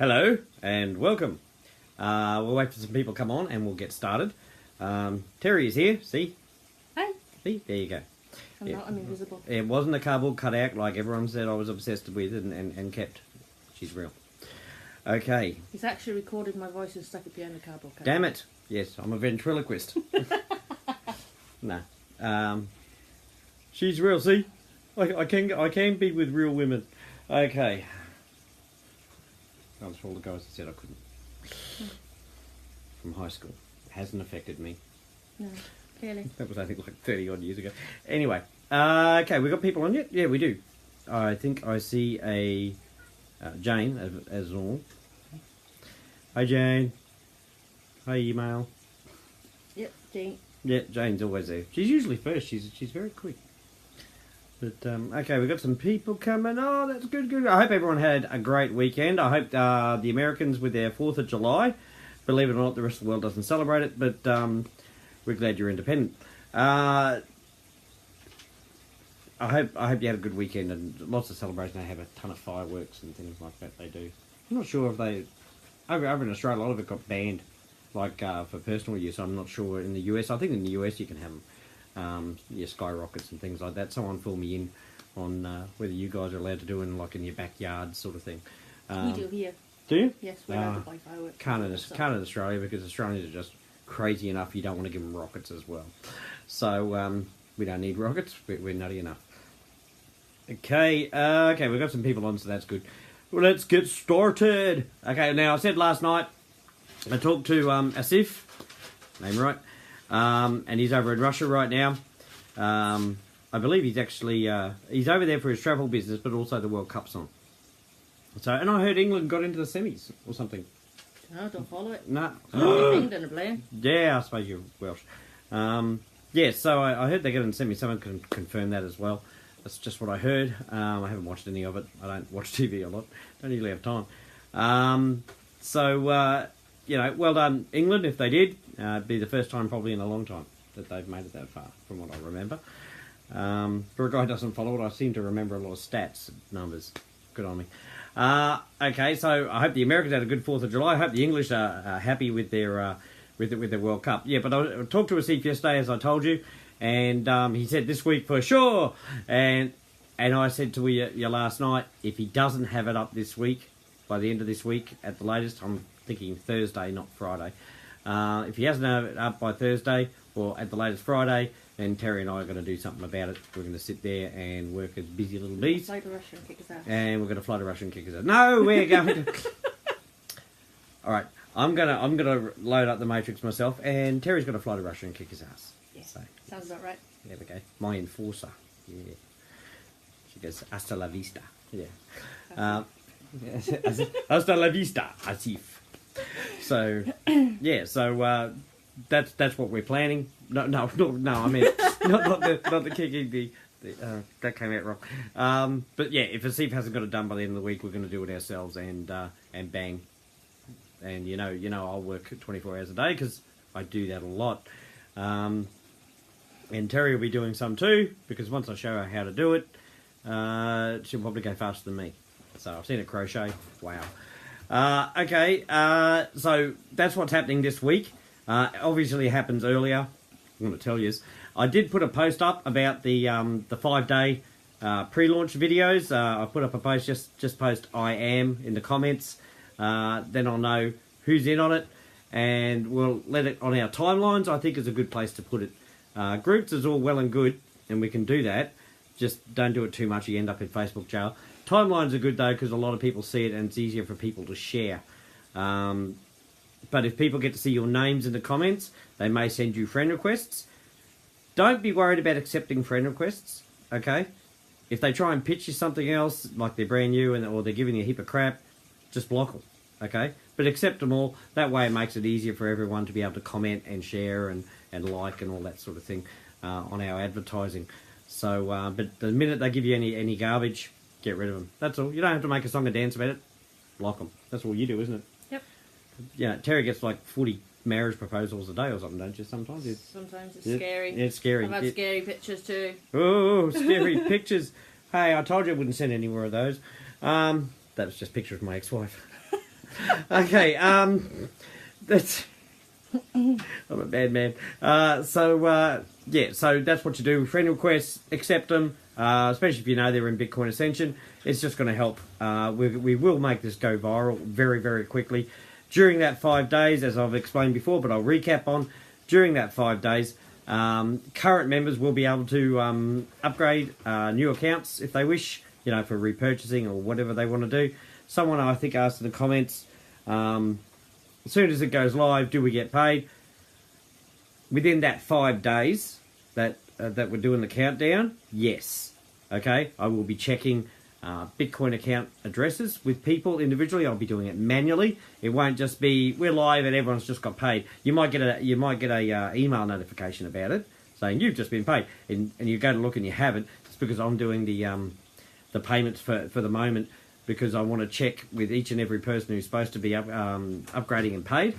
Hello and welcome. We'll wait for some people to come on and we'll get started. Terry is here, see? Hey. See? There you go. I'm invisible. It wasn't a cardboard cutout like everyone said I was obsessed with and kept. She's real. Okay. He's actually recorded my voice and stuck it behind the cardboard cutout. Damn it. Yes, I'm a ventriloquist. No. She's real, see? I can be with real women. Okay. That was for all the guys that said I couldn't. From high school. It hasn't affected me. No, clearly. That was, I think, like 30 odd years ago. Anyway. Okay, we got people on yet? Yeah, we do. I think I see a Jane as normal. Hi, Jane. Hi, email. Yep, Jane. Yeah, Jane's always there. She's usually first. She's very quick. But, okay, we've got some people coming. Oh, that's good. I hope everyone had a great weekend. I hope the Americans with their 4th of July, believe it or not, the rest of the world doesn't celebrate it, but we're glad you're independent. I hope you had a good weekend and lots of celebration. They have a ton of fireworks and things like that they do. I'm not sure if they... Over in Australia, a lot of it got banned, like for personal use. I'm not sure in the US. I think in the US you can have them. Skyrockets and things like that. Someone fill me in on whether you guys are allowed to do it in your backyard sort of thing. We do here. Do you? Yes, we're allowed to buy fireworks. Can't in Australia because Australians are just crazy enough. You don't want to give them rockets as well. So we don't need rockets. We're nutty enough. Okay, we've got some people on, so that's good. Well, let's get started. Okay, now I said last night I talked to Asif, name right. And he's over in Russia right now. I believe he's actually he's over there for his travel business, but also the World Cup's on. So, and I heard England got into the semis or something. No, don't follow it. No. England are playing. Yeah, I suppose you're Welsh. So I heard they got in the semis. Someone can confirm that as well. That's just what I heard. I haven't watched any of it. I don't watch TV a lot. Don't usually have time. Well done, England, if they did. It'd be the first time probably in a long time that they've made it that far, from what I remember. For a guy who doesn't follow it, I seem to remember a lot of stats, numbers. Good on me. Okay, so I hope the Americans had a good 4th of July. I hope the English are happy with their World Cup. Yeah, but I talked to Asif yesterday, as I told you, and he said this week for sure. And I said to you last night, if he doesn't have it up this week, by the end of this week at the latest, I'm thinking Thursday, not Friday. If he hasn't have it up by Thursday or at the latest Friday, then Terry and I are going to do something about it. We're going to sit there and work as busy little bees. Fly to Russia and kick his ass. And we're going to fly to Russia and kick his ass. No, we're going to... All right, I'm gonna load up the Matrix myself, and Terry's going to fly to Russia and kick his ass. Yeah, so, sounds about right. There we go. My enforcer. Yeah. She goes, hasta la vista. Yeah. Hasta la vista, Asif. So, yeah, that's what we're planning. No, I mean, not the kicking, that came out wrong. But yeah, if Asif hasn't got it done by the end of the week, we're going to do it ourselves and bang. And you know, I'll work 24 hours a day because I do that a lot. And Terry will be doing some too, because once I show her how to do it, she'll probably go faster than me. So I've seen her crochet. Wow. So that's what's happening this week. Obviously it happens earlier. I'm going to tell you. I did put a post up about the 5-day pre-launch videos. I put up a post, just post I am in the comments. Then I'll know who's in on it, and we'll let it on our timelines. I think is a good place to put it. Groups is all well and good, and we can do that. Just don't do it too much. You end up in Facebook jail. Timelines are good though, because a lot of people see it and it's easier for people to share. But if people get to see your names in the comments, they may send you friend requests. Don't be worried about accepting friend requests, okay? If they try and pitch you something else, like they're brand new or they're giving you a heap of crap, just block them, okay? But accept them all. That way it makes it easier for everyone to be able to comment and share and like and all that sort of thing on our advertising. So, but the minute they give you any garbage, get rid of them. That's all. You don't have to make a song and dance about it. Block them. That's all you do, isn't it? Yep. Yeah, Terry gets like 40 marriage proposals a day or something, don't you? Sometimes it's scary. It's scary. I've had scary pictures too. Oh, scary pictures. Hey, I told you I wouldn't send any more of those. That was just pictures of my ex-wife. Okay, that's... I'm a bad man. So that's what you do. Friend requests, accept them, especially if you know they're in Bitcoin Ascension. It's just going to help. We will make this go viral very, very quickly. During that 5 days, as I've explained before, but I'll recap on, during that 5 days, current members will be able to upgrade new accounts if they wish, for repurchasing or whatever they want to do. Someone, I think, asked in the comments, as soon as it goes live, do we get paid? Within that 5 days that we're doing the countdown, yes. Okay, I will be checking Bitcoin account addresses with people individually. I'll be doing it manually. It won't just be we're live and everyone's just got paid. You might get a email notification about it saying you've just been paid, and you go to look and you haven't. It's because I'm doing the payments for the moment, because I want to check with each and every person who's supposed to be upgrading and paid,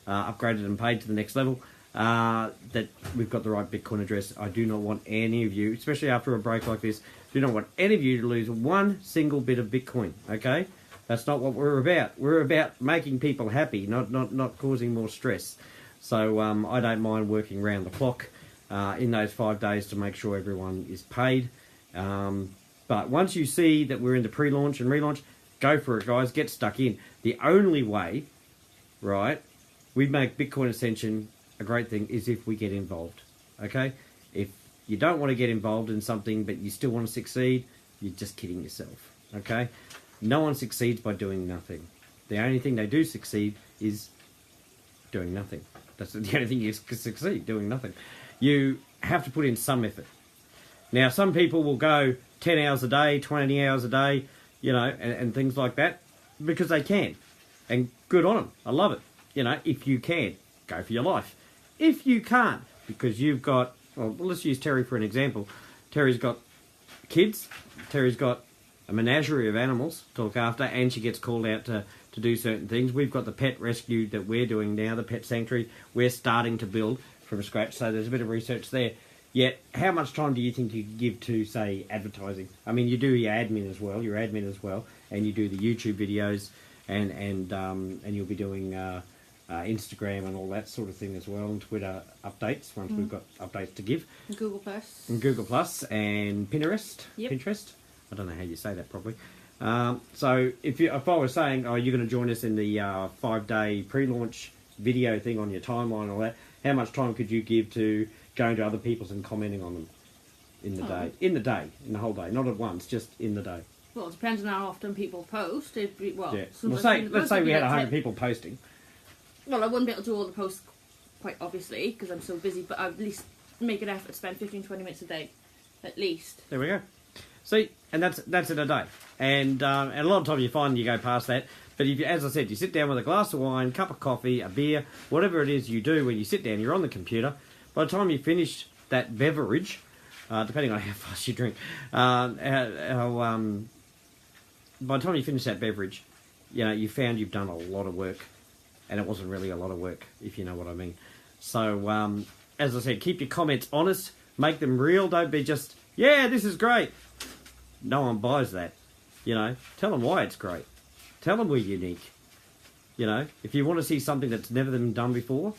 upgraded and paid to the next level, that we've got the right Bitcoin address. I do not want any of you, especially after a break like this, do not want any of you to lose one single bit of Bitcoin, okay? That's not what we're about. We're about making people happy, not causing more stress. So I don't mind working round the clock in those 5 days to make sure everyone is paid. But once you see that we're into pre-launch and relaunch, go for it, guys. Get stuck in. The only way, right, we make Bitcoin Ascension a great thing is if we get involved, okay? If you don't want to get involved in something but you still want to succeed, you're just kidding yourself, okay? No one succeeds by doing nothing. The only thing they do succeed is doing nothing. That's the only thing you succeed, doing nothing. You have to put in some effort. Now, some people will go 10 hours a day, 20 hours a day, and things like that, because they can. And good on them. I love it. If you can, go for your life. If you can't, because you've got, well, let's use Terry for an example. Terry's got kids. Terry's got a menagerie of animals to look after, and she gets called out to do certain things. We've got the pet rescue that we're doing now, the pet sanctuary. We're starting to build from scratch, so there's a bit of research there. Yet, how much time do you think you give to, say, advertising? I mean, you do your admin as well, and you do the YouTube videos, and you'll be doing Instagram and all that sort of thing as well, and Twitter updates once we've got updates to give. Google Plus. And Google Plus and Pinterest. Yep. Pinterest. I don't know how you say that properly. So if I was saying, oh, you're going to join us in the 5-day pre-launch video thing on your timeline and all that, how much time could you give to going to other people's and commenting on them in the day? In the whole day, not at once, just in the day. Well, it depends on how often people post. Yeah. Let's say we had 100 people posting. Well, I wouldn't be able to do all the posts, quite obviously, because I'm so busy, but I'd at least make an effort to spend 15-20 minutes a day, at least. There we go. See, and that's in a day. And a lot of times you find you go past that. But if you, as I said, you sit down with a glass of wine, cup of coffee, a beer, whatever it is you do when you sit down, you're on the computer. By the time you finish that beverage, depending on how fast you drink, by the time you finish that beverage, you found you've done a lot of work, and it wasn't really a lot of work, if you know what I mean. So, as I said, keep your comments honest, make them real. Don't be just, yeah, this is great. No one buys that. Tell them why it's great. Tell them we're unique. If you want to see something that's never been done before,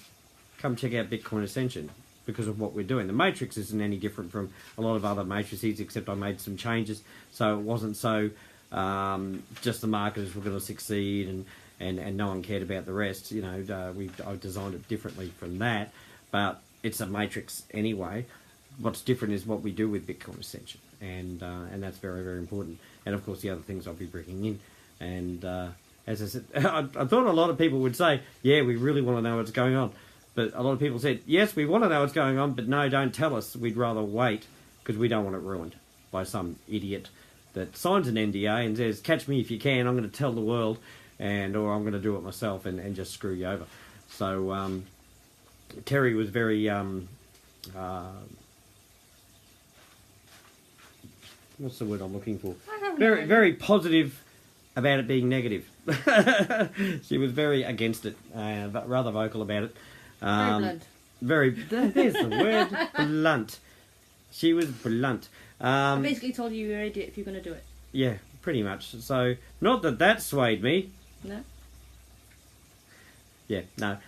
come check out Bitcoin Ascension because of what we're doing. The matrix isn't any different from a lot of other matrices, except I made some changes, so it wasn't so just the marketers were going to succeed and no one cared about the rest. I designed it differently from that, but it's a matrix anyway. What's different is what we do with Bitcoin Ascension, and that's very, very important. And of course, the other things I'll be bringing in. And as I said, I thought a lot of people would say, yeah, we really want to know what's going on. But a lot of people said, yes, we want to know what's going on, but no, don't tell us. We'd rather wait because we don't want it ruined by some idiot that signs an NDA and says, catch me if you can, I'm going to tell the world, or I'm going to do it myself and just screw you over. So Terry was very, what's the word I'm looking for? Very, very positive about it being negative. She was very against it, rather vocal about it. Very blunt. There's the word, blunt. She was blunt. I basically told you you're an idiot if you're going to do it. Yeah, pretty much. So, not that swayed me. No? Yeah, no.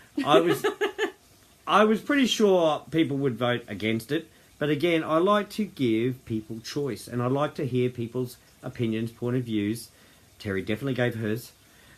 I was pretty sure people would vote against it. But again, I like to give people choice. And I like to hear people's opinions, point of views. Terry definitely gave hers.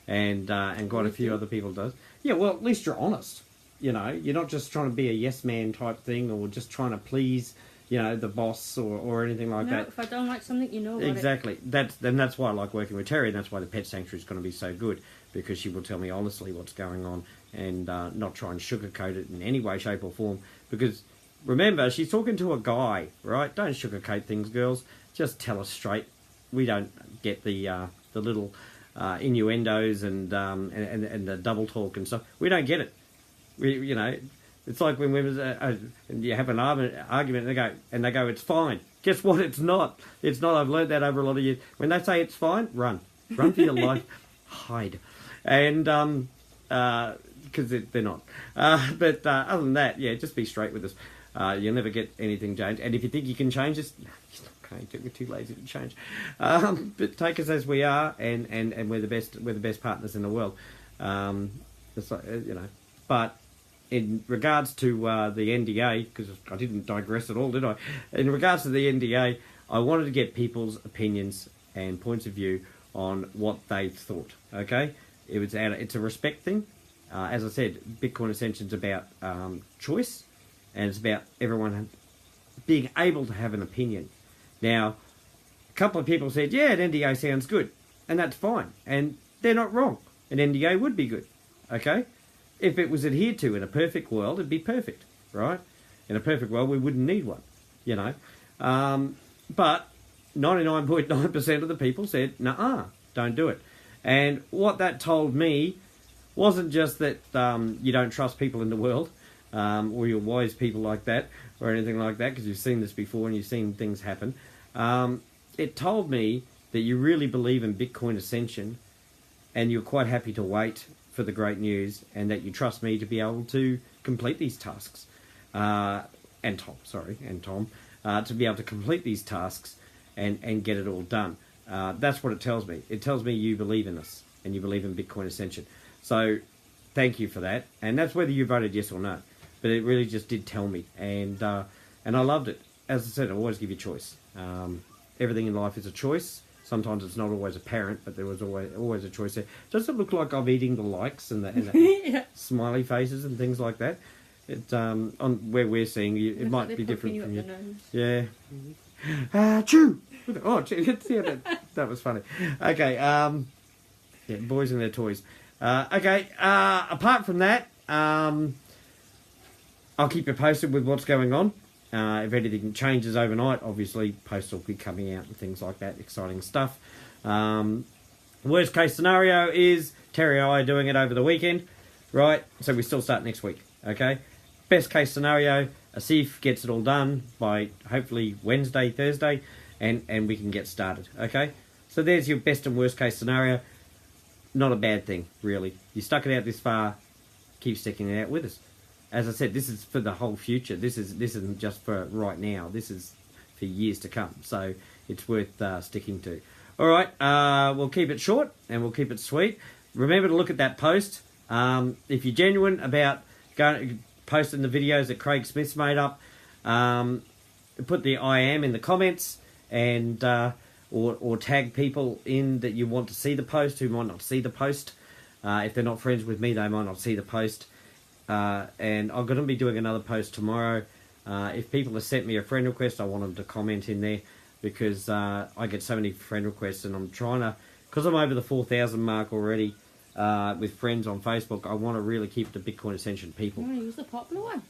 And quite a few other people does. Yeah, well, at least you're honest. You know, you're not just trying to be a yes man type thing or just trying to please, you know, the boss or anything like that. If I don't like something, you know about exactly. It. That's why I like working with Terry, and that's why the Pet Sanctuary is going to be so good, because she will tell me honestly what's going on and not try and sugarcoat it in any way, shape or form. Because remember, she's talking to a guy, right? Don't sugarcoat things, girls. Just tell us straight. We don't get the little innuendos and the double talk and stuff. We don't get it. You know, it's like when women you have an argument and they go, it's fine. Guess what? It's not. It's not. I've learned that over a lot of years. When they say it's fine, run for your life, hide, and because they're not. But other than that, yeah, just be straight with us. You'll never get anything changed. And if you think you can change this, okay, we're too lazy to change. But take us as we are, and we're the best. We're the best partners in the world. It's like, you know, but. In regards to the NDA, because I didn't digress at all, did I? In regards to the NDA, I wanted to get people's opinions and points of view on what they thought. Okay, it's a respect thing. As I said, Bitcoin Ascension is about choice, and it's about everyone being able to have an opinion. Now, a couple of people said, "Yeah, an NDA sounds good," and that's fine, and they're not wrong. An NDA would be good. Okay. If it was adhered to in a perfect world, it'd be perfect, right? In a perfect world, we wouldn't need one, you know. But 99.9% of the people said, "Nuh-uh, don't do it." And what that told me wasn't just that you don't trust people in the world, or you're wise people like that, or anything like that, because you've seen this before and you've seen things happen. It told me that you really believe in Bitcoin Ascension, and you're quite happy to wait for the great news, and that you trust me to be able to complete these tasks, and Tom, to be able to complete these tasks and get it all done. That's what it tells me. It tells me you believe in us, and you believe in Bitcoin Ascension. So thank you for that. And that's whether you voted yes or no. But it really just did tell me, and I loved it. As I said, I always give you choice. Everything in life is a choice. Sometimes it's not always apparent, but there was always a choice there. Does it look like I'm eating the likes and the yeah. smiley faces and things like that? It on where we're seeing you, it might like be different from you. Yeah. Chew. Oh, yeah, that was funny. Okay. Yeah, boys and their toys. Okay. Apart from that, I'll keep you posted with what's going on. If anything changes overnight, obviously posts will be coming out and things like that, exciting stuff. Worst case scenario is Terry and I are doing it over the weekend, right? So we still start next week, okay? Best case scenario, Asif gets it all done by hopefully Wednesday, Thursday, and we can get started, okay? So there's your best and worst case scenario. Not a bad thing, really. You stuck it out this far, keep sticking it out with us. As I said, this is for the whole future. This isn't just for right now. This is for years to come. So it's worth sticking to. All right, we'll keep it short and we'll keep it sweet. Remember to look at that post. If you're genuine about posting the videos that Craig Smith's made up, put the I am in the comments, and or tag people in that you want to see the post who might not see the post. If they're not friends with me, they might not see the post. And I'm going to be doing another post tomorrow. If people have sent me a friend request, I want them to comment in there, because I get so many friend requests, and I'm trying to, because I'm over the 4,000 mark already with friends on Facebook, I want to really keep the Bitcoin Ascension people. You want to use the popular one?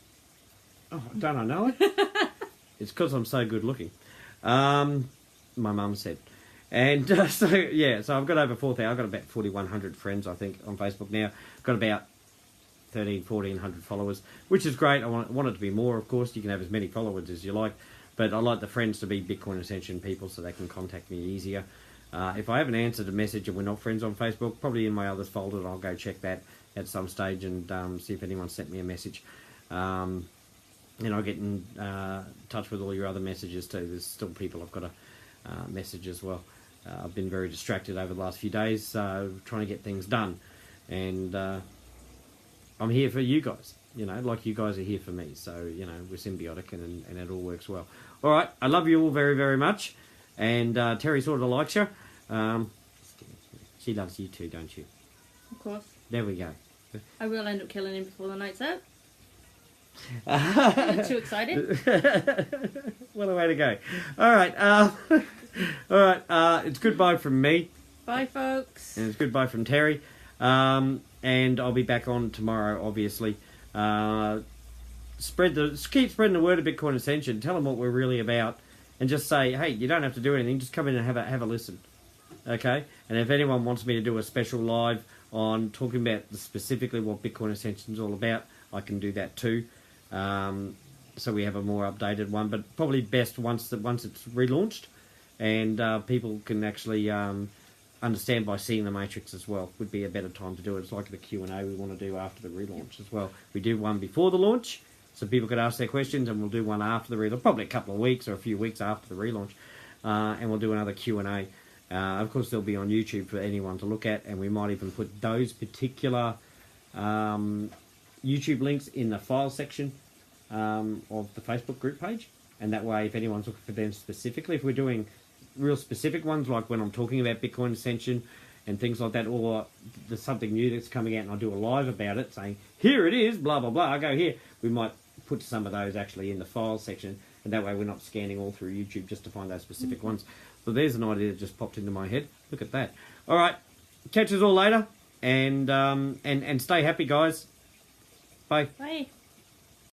Oh, don't I know it? It's because I'm so good looking. My mum said. And so I've got over 4,000. I've got about 4,100 friends, I think, on Facebook now. Got about 1,400 followers, which is great. I want it to be more, of course. You can have as many followers as you like, but I like the friends to be Bitcoin Ascension people so they can contact me easier. If I haven't answered a message and we're not friends on Facebook, probably in my others folder, and I'll go check that at some stage and see if anyone sent me a message. And I'll get in touch with all your other messages too. There's still people I've got to message as well. I've been very distracted over the last few days trying to get things done, and I'm here for you guys. Like you guys are here for me. So, we're symbiotic and it all works well. All right. I love you all very, very much. And Terry sort of likes you. She loves you too, don't you? Of course. There we go. I will end up killing him before the night's out. Too excited. What a way to go. All right. All right. It's goodbye from me. Bye, folks. And it's goodbye from Terry. And I'll be back on tomorrow, obviously. Keep spreading the word of Bitcoin Ascension. Tell them what we're really about. And just say, hey, you don't have to do anything. Just come in and have a listen. Okay? And if anyone wants me to do a special live on talking about specifically what Bitcoin Ascension is all about, I can do that too. So we have a more updated one, but probably best once it's relaunched, and people can actually understand by seeing the matrix as well. Would be a better time to do it. It's like the Q&A we want to do after the relaunch as well. We do one before the launch, so people could ask their questions, and we'll do one after the relaunch, probably a couple of weeks or a few weeks after the relaunch, and we'll do another Q&A. Of course, they'll be on YouTube for anyone to look at, and we might even put those particular YouTube links in the file section of the Facebook group page, and that way if anyone's looking for them specifically, if we're doing real specific ones like when I'm talking about Bitcoin Ascension and things like that, or there's something new that's coming out and I'll do a live about it saying here it is, blah blah blah, I go here, we might put some of those actually in the file section, and that way we're not scanning all through YouTube just to find those specific ones. So there's an idea that just popped into my head. Look at that. All right, catch us all later, and stay happy, guys. Bye. Bye.